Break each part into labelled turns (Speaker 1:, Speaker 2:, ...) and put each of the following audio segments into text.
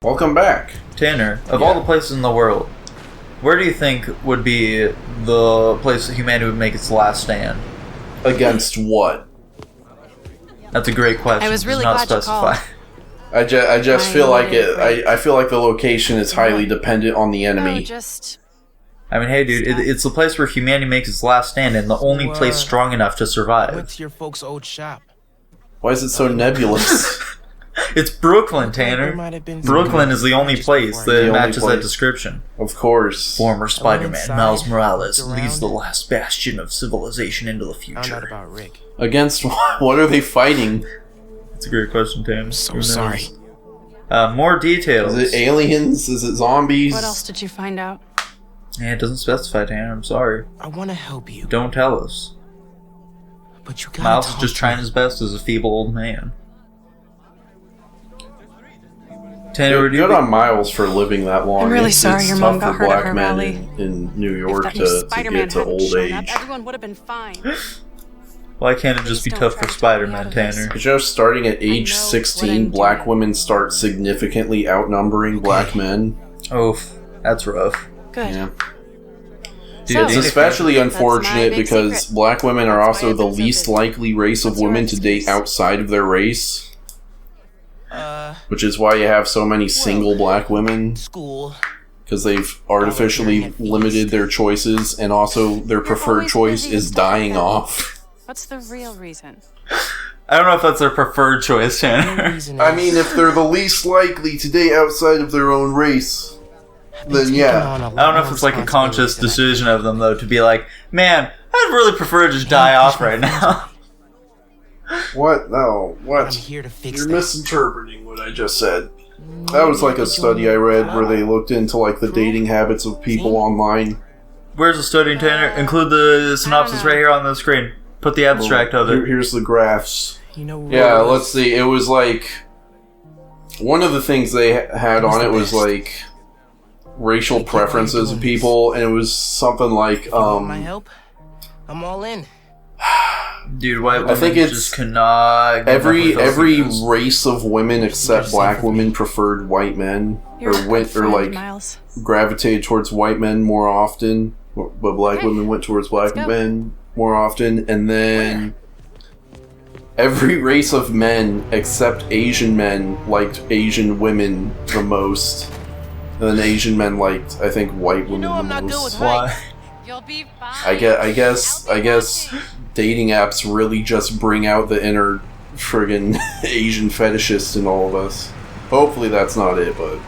Speaker 1: Welcome back.
Speaker 2: Tanner, of all the places in the world, where do you think would be the place that humanity would make its last stand?
Speaker 1: Against what?
Speaker 2: That's a great question.
Speaker 3: I was really
Speaker 2: It's not
Speaker 3: glad you
Speaker 2: specified.
Speaker 3: called.
Speaker 1: I just feel like it. I feel like the location is highly dependent on the enemy.
Speaker 2: I mean, hey, dude, it's the place where humanity makes its last stand, and the only place strong enough to survive.
Speaker 4: Went to your folks' old shop.
Speaker 1: Why is it so nebulous?
Speaker 2: It's Brooklyn, Tanner. Brooklyn is the only place that matches that description.
Speaker 1: Of course.
Speaker 2: Former Spider-Man Miles Morales leads the last bastion of civilization into the future.
Speaker 4: About Rick.
Speaker 1: Against what? What are they fighting?
Speaker 2: That's a great question, Tanner.
Speaker 4: So sorry.
Speaker 2: More details.
Speaker 1: Is it aliens? Is it zombies?
Speaker 3: What else did you find out?
Speaker 2: Yeah, it doesn't specify, Tanner. I'm sorry.
Speaker 4: I want to help you.
Speaker 2: Don't tell us.
Speaker 4: But you gotta
Speaker 2: Miles is
Speaker 4: talk
Speaker 2: just
Speaker 4: to
Speaker 2: trying
Speaker 4: me.
Speaker 2: his best as a feeble old man. Tanner,
Speaker 1: Good on Miles for living that long.
Speaker 3: I'm really
Speaker 1: It's
Speaker 3: sorry your mom
Speaker 1: tough
Speaker 3: got
Speaker 1: for
Speaker 3: hurt at
Speaker 1: black
Speaker 3: her
Speaker 1: men
Speaker 3: rally.
Speaker 1: in New York
Speaker 3: If that
Speaker 1: to
Speaker 3: new Spider-Man
Speaker 1: get to
Speaker 3: hadn't
Speaker 1: old
Speaker 3: shown up,
Speaker 1: age.
Speaker 3: everyone would have been fine.
Speaker 2: Why can't it just be
Speaker 3: Please
Speaker 2: tough
Speaker 3: don't
Speaker 2: for
Speaker 3: try to talk me
Speaker 2: Spider-Man,
Speaker 3: out of this.
Speaker 2: Tanner?
Speaker 1: You know, starting at age
Speaker 3: know what
Speaker 1: 16,
Speaker 3: I'm
Speaker 1: black
Speaker 3: doing.
Speaker 1: women start significantly outnumbering black men.
Speaker 2: Oof, that's rough.
Speaker 3: Good.
Speaker 1: Yeah.
Speaker 2: Dude,
Speaker 1: It's
Speaker 3: So-
Speaker 1: especially
Speaker 3: That's my
Speaker 1: unfortunate
Speaker 3: big
Speaker 1: because
Speaker 3: secret.
Speaker 1: black women are
Speaker 3: That's why
Speaker 1: also
Speaker 3: I've
Speaker 1: the
Speaker 3: been so
Speaker 1: least
Speaker 3: busy.
Speaker 1: likely race of
Speaker 3: What's your
Speaker 1: women to date
Speaker 3: excuse?
Speaker 1: outside of their race. Which is why you have so many single black women,
Speaker 4: School.
Speaker 1: because they've artificially limited their choices, and also their preferred
Speaker 3: always
Speaker 1: choice
Speaker 3: busy
Speaker 1: is
Speaker 3: with stuff like
Speaker 1: dying
Speaker 3: that.
Speaker 1: off.
Speaker 3: What's the real reason?
Speaker 2: I don't know if that's their preferred choice, Tanner.
Speaker 1: I mean, if they're the least likely to date outside of their own race, then yeah.
Speaker 2: I don't know if it's like a conscious decision of them, though, to be like, man, I'd really prefer to just die off right now.
Speaker 1: What? No,
Speaker 4: I'm
Speaker 1: what?
Speaker 4: here to fix
Speaker 1: You're
Speaker 4: that.
Speaker 1: misinterpreting what I just said. That was like a study I read where they looked into like the dating habits of people online.
Speaker 2: Where's the study, Tanner? Include the synopsis
Speaker 3: know.
Speaker 2: right here on the screen. Put the abstract of it.
Speaker 1: Here's the graphs.
Speaker 4: You know,
Speaker 1: Yeah, let's see. It was like one of the things they had on it was like racial preferences of people, and it was something like
Speaker 4: If you want my help, I'm all in.
Speaker 2: Dude, white women
Speaker 1: think it's
Speaker 2: just cannot get
Speaker 1: every
Speaker 2: enough of those things.
Speaker 1: race of women except black women preferred white men,
Speaker 3: You're a
Speaker 1: or
Speaker 3: good
Speaker 1: went or
Speaker 3: friend,
Speaker 1: like
Speaker 3: Miles.
Speaker 1: gravitated towards white men more often, but black
Speaker 3: Okay,
Speaker 1: women went towards black
Speaker 3: let's go.
Speaker 1: men more often, and then every race of men except Asian men liked Asian women the most, and then Asian men liked, I think, white women
Speaker 4: know I'm
Speaker 1: the
Speaker 4: not good
Speaker 1: most.
Speaker 4: with
Speaker 2: Why?
Speaker 3: You'll be fine.
Speaker 1: I guess dating apps really just bring out the inner friggin' Asian fetishist in all of us. Hopefully that's not it, but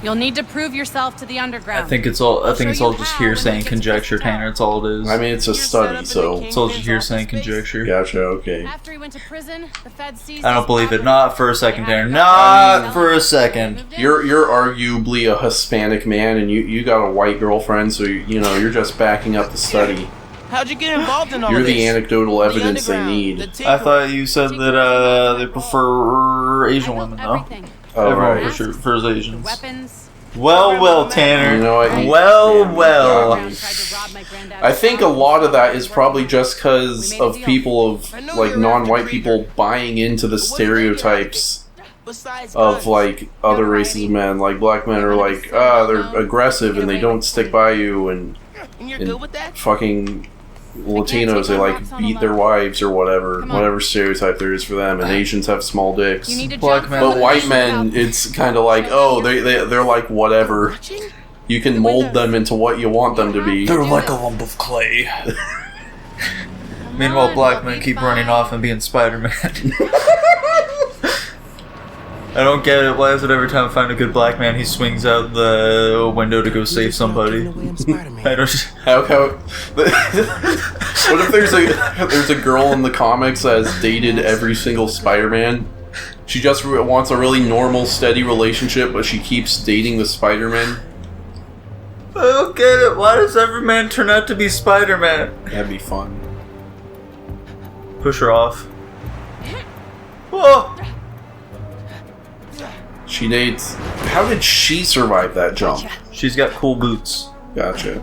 Speaker 3: You'll need to prove yourself to the underground.
Speaker 2: I think it's all
Speaker 3: show
Speaker 2: just
Speaker 3: you how
Speaker 2: hearsay
Speaker 3: when
Speaker 2: and
Speaker 3: it gets
Speaker 2: conjecture,
Speaker 3: pissed off.
Speaker 2: Tanner. It's all it is.
Speaker 1: I mean it's a
Speaker 4: You're set up
Speaker 1: study,
Speaker 4: in
Speaker 1: so
Speaker 4: the
Speaker 2: it's all just
Speaker 4: Kingpin's
Speaker 2: hearsay and
Speaker 4: office space?
Speaker 2: conjecture.
Speaker 1: gotcha. Okay.
Speaker 3: After he went to prison, the Fed seized
Speaker 2: I don't
Speaker 3: his
Speaker 2: believe it.
Speaker 3: property.
Speaker 2: Not for a second,
Speaker 3: They had
Speaker 2: Tanner.
Speaker 3: him
Speaker 2: Not
Speaker 3: got
Speaker 2: for a
Speaker 3: moved
Speaker 2: second.
Speaker 3: in.
Speaker 1: You're arguably a Hispanic man, and you got a white girlfriend, so you know you're just backing up the study.
Speaker 4: How'd you get involved in all
Speaker 1: You're
Speaker 4: of this?
Speaker 1: the anecdotal
Speaker 4: The
Speaker 1: evidence they
Speaker 4: underground,
Speaker 1: need.
Speaker 4: the
Speaker 2: I
Speaker 4: tinker-
Speaker 2: thought you said that they prefer Asian
Speaker 3: I know
Speaker 2: women, though.
Speaker 3: everything.
Speaker 1: Oh,
Speaker 2: Everyone
Speaker 1: right.
Speaker 2: prefers Asians.
Speaker 3: Weapons.
Speaker 2: Well, Tanner.
Speaker 1: You know what? You-
Speaker 2: Well,
Speaker 1: damn,
Speaker 2: well.
Speaker 1: you got me. I think a lot of that is probably just because of people of like non-white people buying into the stereotypes
Speaker 4: Besides
Speaker 1: of
Speaker 4: guns.
Speaker 1: like other races of men. Like black men are like, they're aggressive and they don't stick by you, and
Speaker 4: And you're
Speaker 1: and
Speaker 4: good with that?
Speaker 1: fucking Latinos, they like beat their wives or whatever stereotype there is for them, and Asians have small dicks.
Speaker 3: You need to
Speaker 2: Black
Speaker 3: jump
Speaker 2: men.
Speaker 3: from
Speaker 1: But
Speaker 3: the
Speaker 1: white
Speaker 3: mission
Speaker 1: men,
Speaker 3: up.
Speaker 1: it's kind of like, oh, they're like whatever.
Speaker 4: Watching?
Speaker 1: You can mold them into what you want them to be.
Speaker 2: They're like a lump of clay. Meanwhile, black men keep running off and being Spider-Man. I don't get it. Why is it every time I find a good black man, he swings out the window to go save somebody? I don't.
Speaker 1: How what if there's a girl in the comics that has dated every single Spider-Man? She just wants a really normal, steady relationship, but she keeps dating the Spider-Man.
Speaker 2: I don't get it. Why does every man turn out to be Spider-Man?
Speaker 1: That'd be fun.
Speaker 2: Push her off. Whoa!
Speaker 1: She dates. How did she survive that jump?
Speaker 2: She's got cool boots.
Speaker 1: Gotcha.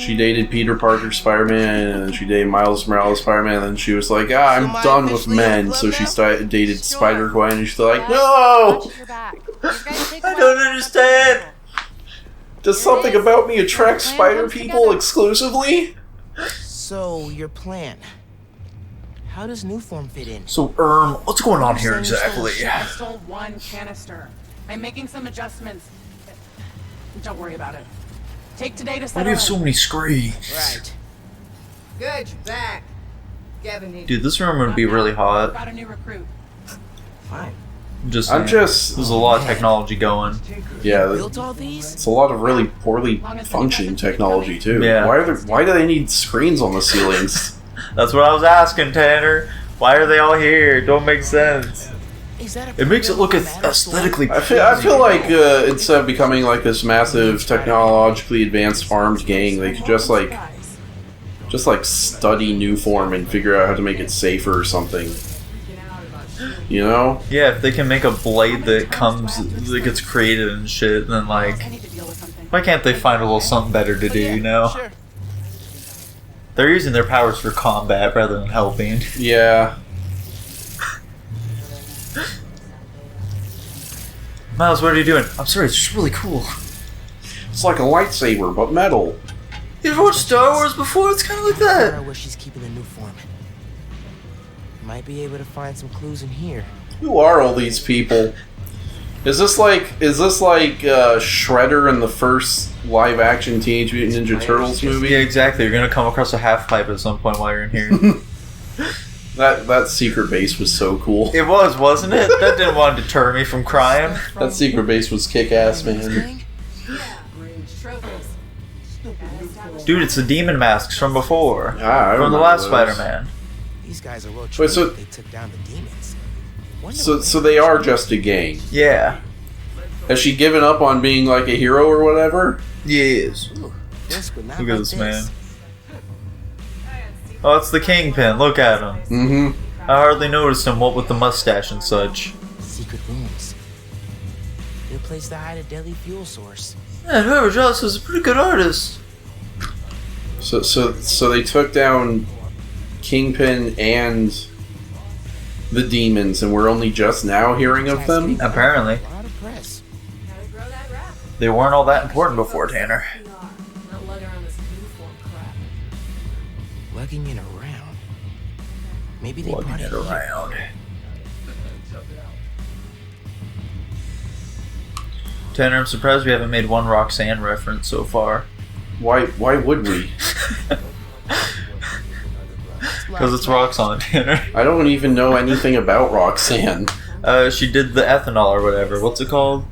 Speaker 1: She dated Peter Parker Spider-Man, and then she dated Miles Morales Spider-Man, and then she was like, I'm done with men, so she dated Spider-Gwen, and she's like, no!
Speaker 3: Watch your back. These guys take
Speaker 2: I
Speaker 3: one.
Speaker 2: don't understand.
Speaker 1: Does something about me attract spider people exclusively?
Speaker 4: So, your plan. How does new form fit in?
Speaker 2: So, what's going on here exactly?
Speaker 5: I stole one canister. I'm making some adjustments. Don't worry about it. Take today to
Speaker 2: Why
Speaker 5: settle
Speaker 2: do you have so
Speaker 5: in.
Speaker 2: many screens?
Speaker 4: Right.
Speaker 6: Good, you're back. Gavin needs
Speaker 2: Dude, this room would be really hot.
Speaker 5: Got a new recruit.
Speaker 4: Fine.
Speaker 2: There's a lot of technology going.
Speaker 1: Yeah,
Speaker 4: Built all these?
Speaker 1: it's a lot of really poorly functioning technology too.
Speaker 2: Yeah.
Speaker 1: Why do they need screens on the ceilings?
Speaker 2: That's what I was asking, Tanner. Why are they all here? It don't make sense.
Speaker 4: Is that a
Speaker 2: It makes it look
Speaker 4: matter
Speaker 2: aesthetically.
Speaker 1: I feel like instead of becoming like this massive technologically advanced armed gang, they could just like study new form and figure out how to make it safer or something. You know?
Speaker 2: Yeah, if they can make a blade that gets created and shit, then like,
Speaker 5: I need to deal with something.
Speaker 2: why can't they find a little something better to do? You know?
Speaker 4: Sure.
Speaker 2: They're using their powers for combat rather than helping.
Speaker 1: Yeah.
Speaker 2: Miles, what are you doing? I'm sorry, it's just really cool.
Speaker 1: It's like a lightsaber, but metal.
Speaker 2: You've watched Star Wars before? It's kind of like
Speaker 4: Figure
Speaker 2: that.
Speaker 4: out where she's keeping the new form. Might be able to find some clues in here.
Speaker 1: Who are all these people? Is this like Shredder in the first live action Teenage Mutant Ninja Turtles movie?
Speaker 2: Yeah, exactly. You're gonna come across a half pipe at some point while you're in here.
Speaker 1: That secret base was so cool.
Speaker 2: It was, wasn't it? That didn't want to deter me from crying.
Speaker 1: That secret base was kick-ass, man.
Speaker 5: Trophies.
Speaker 2: Dude, it's the demon masks from before.
Speaker 1: Ah, I
Speaker 2: From the
Speaker 1: remember
Speaker 2: last
Speaker 1: those.
Speaker 2: Spider-Man.
Speaker 4: These guys are well
Speaker 1: Wait,
Speaker 4: trained.
Speaker 1: so-
Speaker 4: They took down the demons. Wonder
Speaker 1: So
Speaker 4: what-
Speaker 1: they are just a gang.
Speaker 2: Yeah.
Speaker 1: Has she given up on being like a hero or whatever?
Speaker 2: Yes.
Speaker 4: Ooh, this would not
Speaker 2: Look at
Speaker 4: like
Speaker 2: this man. Oh, it's the Kingpin. Look at him.
Speaker 1: Mm-hmm.
Speaker 2: I hardly noticed him, what with the mustache and such.
Speaker 4: Secret rooms. Good place to hide a deadly fuel source.
Speaker 2: Man, whoever draws this is a pretty good artist.
Speaker 1: So they took down Kingpin and the demons, and we're only just now hearing of them?
Speaker 2: Apparently.
Speaker 4: A lot of press.
Speaker 2: They weren't all that important before, Tanner.
Speaker 5: Not lug around this new form crap.
Speaker 4: Lugging it around. Maybe they brought
Speaker 2: Lugging
Speaker 4: it
Speaker 2: it
Speaker 4: here.
Speaker 2: around. Tanner, I'm surprised we haven't made one Roxanne reference so far.
Speaker 1: Why would we?
Speaker 2: Because it's Roxanne, Tanner.
Speaker 1: I don't even know anything about Roxanne.
Speaker 2: She did the ethanol or whatever. What's it called?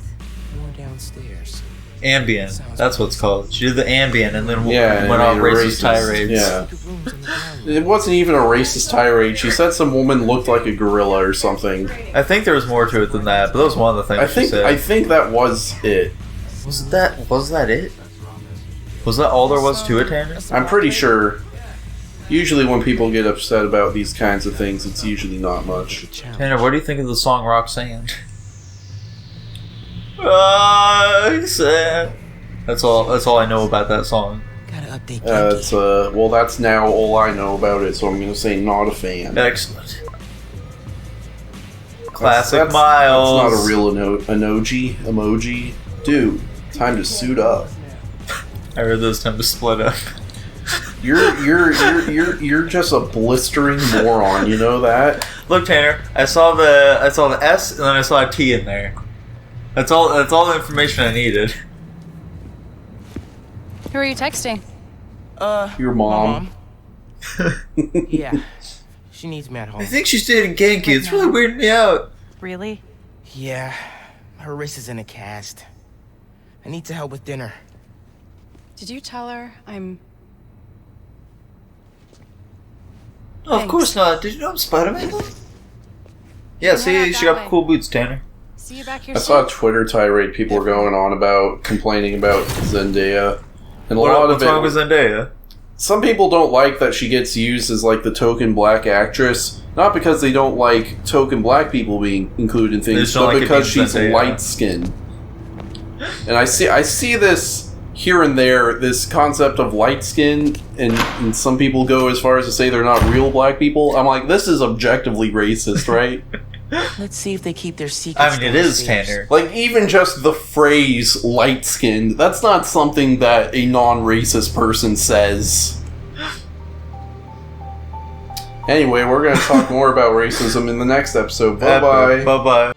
Speaker 4: More downstairs.
Speaker 2: Ambien. That's what it's called. She did the Ambien and then
Speaker 1: Yeah,
Speaker 2: went
Speaker 1: and
Speaker 2: on
Speaker 1: made it
Speaker 2: racist tirades.
Speaker 1: Yeah.
Speaker 4: Secret rooms on the ground.
Speaker 1: It wasn't even a racist tirade. She said some woman looked like a gorilla or something.
Speaker 2: I think there was more to it than that, but that was one of the things she said.
Speaker 1: I think that was it.
Speaker 2: Was that it? Was that all there was to it, Tanner?
Speaker 1: I'm pretty sure. Usually when people get upset about these kinds of things, it's usually not much.
Speaker 2: Tanner, what do you think of the song Roxanne? Roxanne. That's all I know about that song.
Speaker 4: Gotta update Ganke.
Speaker 1: It's well, that's now all I know about it, so I'm gonna say not a fan.
Speaker 2: Excellent. Classic
Speaker 1: That's
Speaker 2: Miles.
Speaker 1: not a real emoji. Dude, time to suit up.
Speaker 2: I heard this time to split up.
Speaker 1: You're just a blistering moron. You know that?
Speaker 2: Look, Tanner, I saw the S and then I saw a T in there. That's all the information I needed.
Speaker 3: Who are you texting?
Speaker 1: Your mom.
Speaker 4: Yeah. She needs me at home.
Speaker 2: I think she's dating Ganke. It's really weirding me out.
Speaker 3: Really?
Speaker 4: Yeah. Her wrist is in a cast. I need to help with dinner.
Speaker 3: Did you tell her I'm...
Speaker 2: No, of
Speaker 3: Thanks.
Speaker 2: course not. Did you know I'm Spider-Man? Yeah,
Speaker 3: You're
Speaker 2: see,
Speaker 3: not
Speaker 2: she
Speaker 3: that
Speaker 2: got
Speaker 3: way.
Speaker 2: cool boots, Tanner.
Speaker 3: See you back here
Speaker 1: I saw a
Speaker 3: soon.
Speaker 1: Twitter tirade people were going on about complaining about Zendaya, and a lot of
Speaker 2: What's wrong with
Speaker 1: it.
Speaker 2: Zendaya?
Speaker 1: Some people don't like that she gets used as like the token black actress, not because they don't like token black people being included in
Speaker 2: They
Speaker 1: things,
Speaker 2: just don't
Speaker 1: but
Speaker 2: like it
Speaker 1: because
Speaker 2: being
Speaker 1: she's
Speaker 2: Zendaya.
Speaker 1: light skinned. And I see this here and there, this concept of light skin, and some people go as far as to say they're not real black people. I'm like, this is objectively racist, right?
Speaker 4: Let's see if they keep their secrets.
Speaker 2: I mean, it is Tanner.
Speaker 1: Like, even just the phrase light skinned, that's not something that a non-racist person says. Anyway, we're going to talk more about racism in the next episode. Bye-bye.
Speaker 2: Bye-bye.